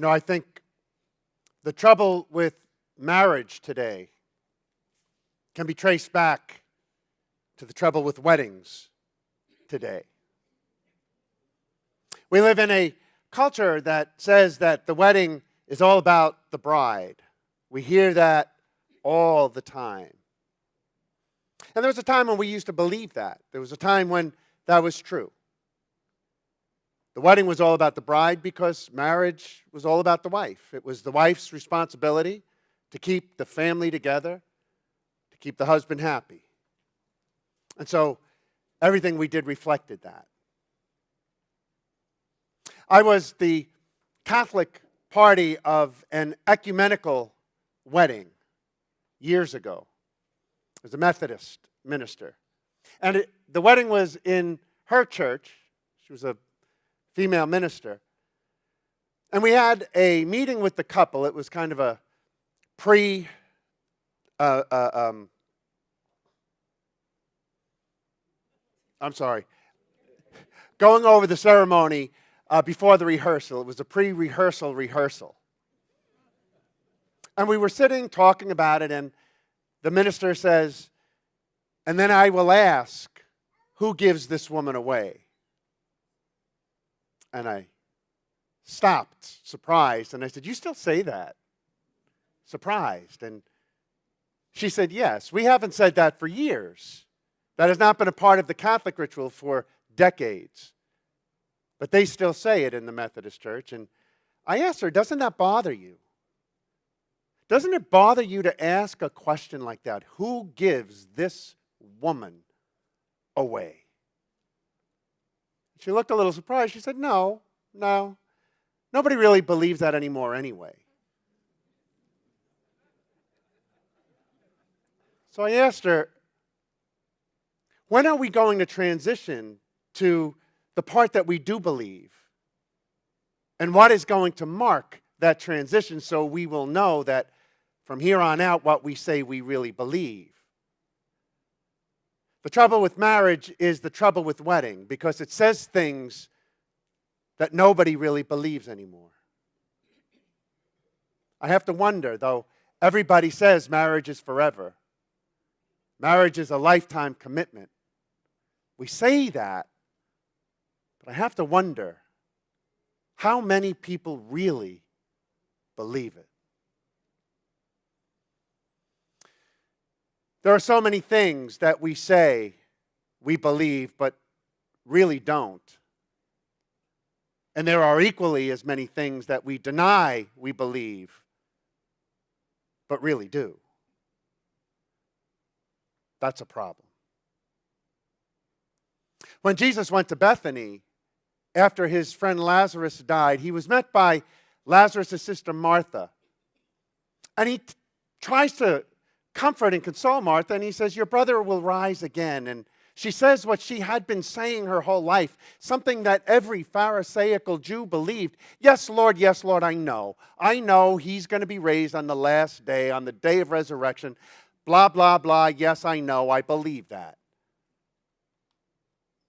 I think the trouble with marriage today can be traced back to the trouble with weddings today. We live in a culture that says that the wedding is all about the bride. We hear that all the time. And there was a time when we used to believe that. There was a time when that was true. The wedding was all about the bride because marriage was all about the wife. It was the wife's responsibility to keep the family together, to keep the husband happy. And so everything we did reflected that. I was the Catholic party of an ecumenical wedding years ago. I was a Methodist minister. And the wedding was in her church. She was a female minister. And we had a meeting with the couple. It was kind of a going over the ceremony before the rehearsal. It was a pre-rehearsal rehearsal. And we were sitting talking about it, and the minister says, "And then I will ask, who gives this woman away?" And I stopped, surprised, and I said, "You still say that?" Surprised. And she said, "Yes, we haven't said that for years. That has not been a part of the Catholic ritual for decades. But they still say it in the Methodist Church." And I asked her, "Doesn't that bother you? Doesn't it bother you to ask a question like that? Who gives this woman away?" She looked a little surprised. She said, No. Nobody really believes that anymore anyway. So I asked her, when are we going to transition to the part that we do believe? And what is going to mark that transition so we will know that from here on out what we say we really believe? The trouble with marriage is the trouble with wedding because it says things that nobody really believes anymore. I have to wonder, though, everybody says marriage is forever. Marriage is a lifetime commitment. We say that, but I have to wonder how many people really believe it. There are so many things that we say we believe, but really don't. And there are equally as many things that we deny we believe, but really do. That's a problem. When Jesus went to Bethany, after his friend Lazarus died, he was met by Lazarus' sister Martha. And he tries to comfort and console Martha, and he says, "Your brother will rise again." And she says what she had been saying her whole life, something that every Pharisaical Jew believed. Yes, Lord, I know. I know he's going to be raised on the last day, on the day of resurrection. Blah, blah, blah. Yes, I know. I believe that.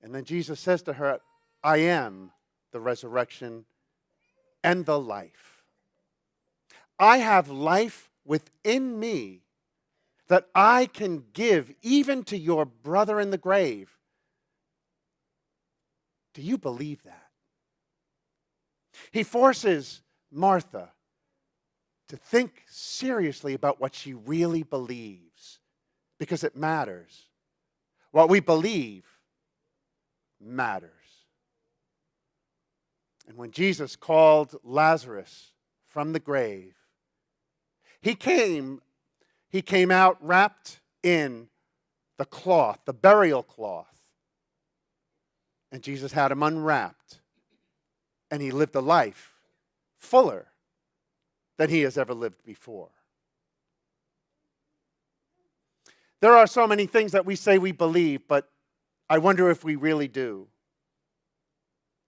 And then Jesus says to her, "I am the resurrection and the life. I have life within me that I can give even to your brother in the grave." Do you believe that? He forces Martha to think seriously about what she really believes, because it matters. What we believe matters. And when Jesus called Lazarus from the grave, he came out wrapped in the cloth, the burial cloth. And Jesus had him unwrapped. And he lived a life fuller than he has ever lived before. There are so many things that we say we believe, but I wonder if we really do.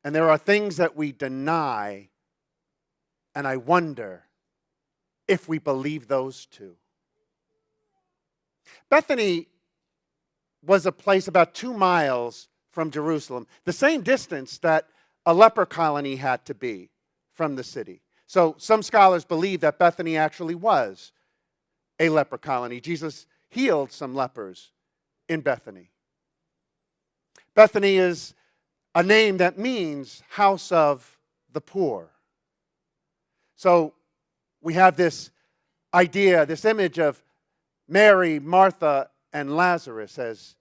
And there are things that we deny, and I wonder if we believe those too. Bethany was a place about 2 miles from Jerusalem, the same distance that a leper colony had to be from the city. So some scholars believe that Bethany actually was a leper colony. Jesus healed some lepers in Bethany. Bethany is a name that means house of the poor. So we have this idea, this image of Mary, Martha, and Lazarus as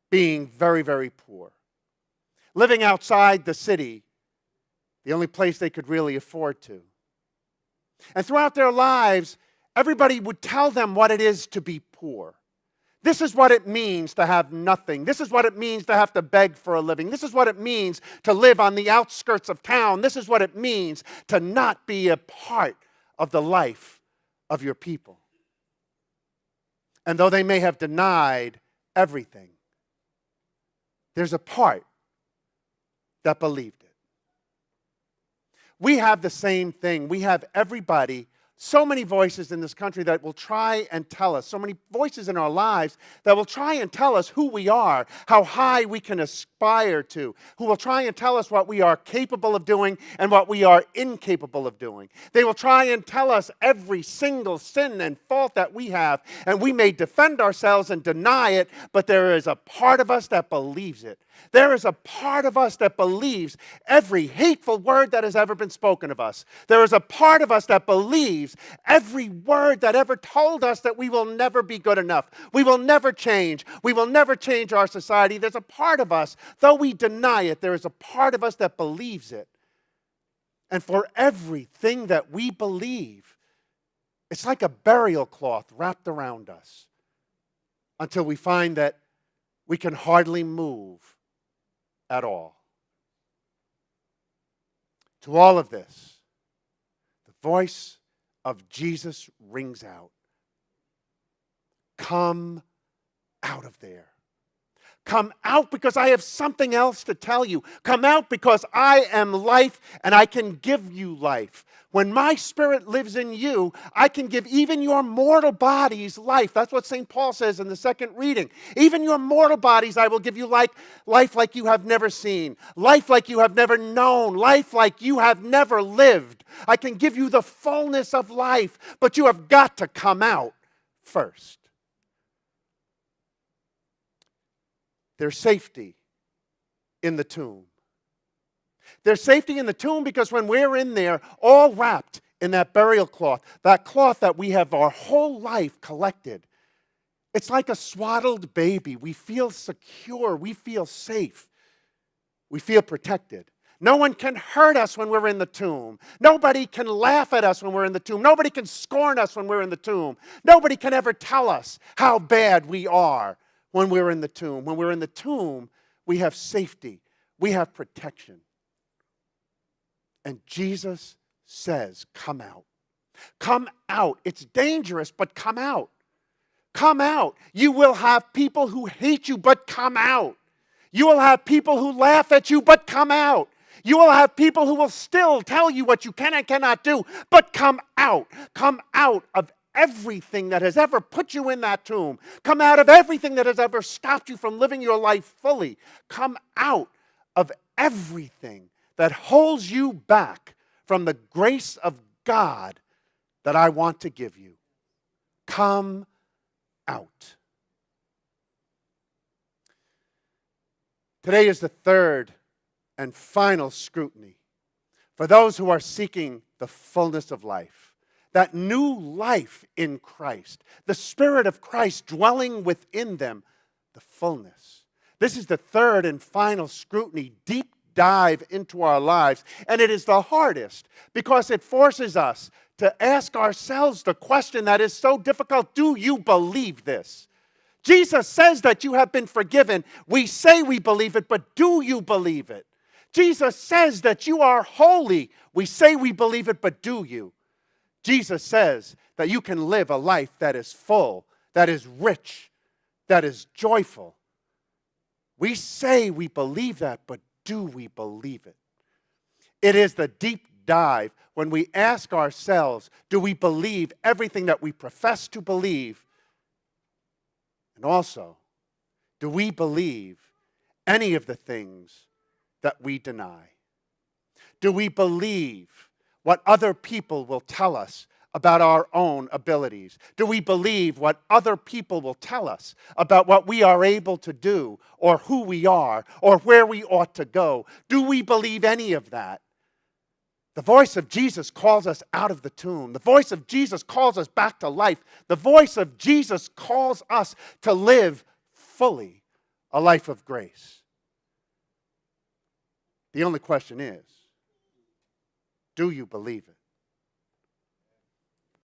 being very, very poor. Living outside the city, the only place they could really afford to. And throughout their lives, everybody would tell them what it is to be poor. This is what it means to have nothing. This is what it means to have to beg for a living. This is what it means to live on the outskirts of town. This is what it means to not be a part of the life of your people. And though they may have denied everything, there's a part that believed it. We have the same thing. We have everybody, so many voices in this country that will try and tell us, so many voices in our lives that will try and tell us who we are, how high we can aspire to, who will try and tell us what we are capable of doing and what we are incapable of doing. They will try and tell us every single sin and fault that we have, and we may defend ourselves and deny it, but there is a part of us that believes it. There is a part of us that believes every hateful word that has ever been spoken of us. There is a part of us that believes every word that ever told us that we will never be good enough. We will never change. We will never change our society. There's a part of us, though we deny it, there is a part of us that believes it. And for everything that we believe, it's like a burial cloth wrapped around us until we find that we can hardly move at all. To all of this, the voice of Jesus rings out. Come out of there. Come out because I have something else to tell you. Come out because I am life and I can give you life. When my spirit lives in you, I can give even your mortal bodies life. That's what St. Paul says in the second reading. Even your mortal bodies, I will give you life like you have never seen, life like you have never known, life like you have never lived. I can give you the fullness of life, but you have got to come out first. There's safety in the tomb. There's safety in the tomb because when we're in there, all wrapped in that burial cloth that we have our whole life collected, it's like a swaddled baby. We feel secure. We feel safe. We feel protected. No one can hurt us when we're in the tomb. Nobody can laugh at us when we're in the tomb. Nobody can scorn us when we're in the tomb. Nobody can ever tell us how bad we are when we're in the tomb. When we're in the tomb, we have safety. We have protection. And Jesus says, come out. Come out. It's dangerous, but come out. Come out. You will have people who hate you, but come out. You will have people who laugh at you, but come out. You will have people who will still tell you what you can and cannot do, but come out. Come out of everything that has ever put you in that tomb. Come out of everything that has ever stopped you from living your life fully. Come out of everything that holds you back from the grace of God that I want to give you. Come out. Today is the third and final scrutiny for those who are seeking the fullness of life. That new life in Christ, the Spirit of Christ dwelling within them, the fullness. This is the third and final scrutiny, deep dive into our lives. And it is the hardest because it forces us to ask ourselves the question that is so difficult. Do you believe this? Jesus says that you have been forgiven. We say we believe it, but do you believe it? Jesus says that you are holy. We say we believe it, but do you? Jesus says that you can live a life that is full, that is rich, that is joyful. We say we believe that, but do we believe it? It is the deep dive when we ask ourselves, do we believe everything that we profess to believe? And also, do we believe any of the things that we deny? Do we believe what other people will tell us about our own abilities? Do we believe what other people will tell us about what we are able to do, or who we are, or where we ought to go? Do we believe any of that? The voice of Jesus calls us out of the tomb. The voice of Jesus calls us back to life. The voice of Jesus calls us to live fully a life of grace. The only question is, do you believe it?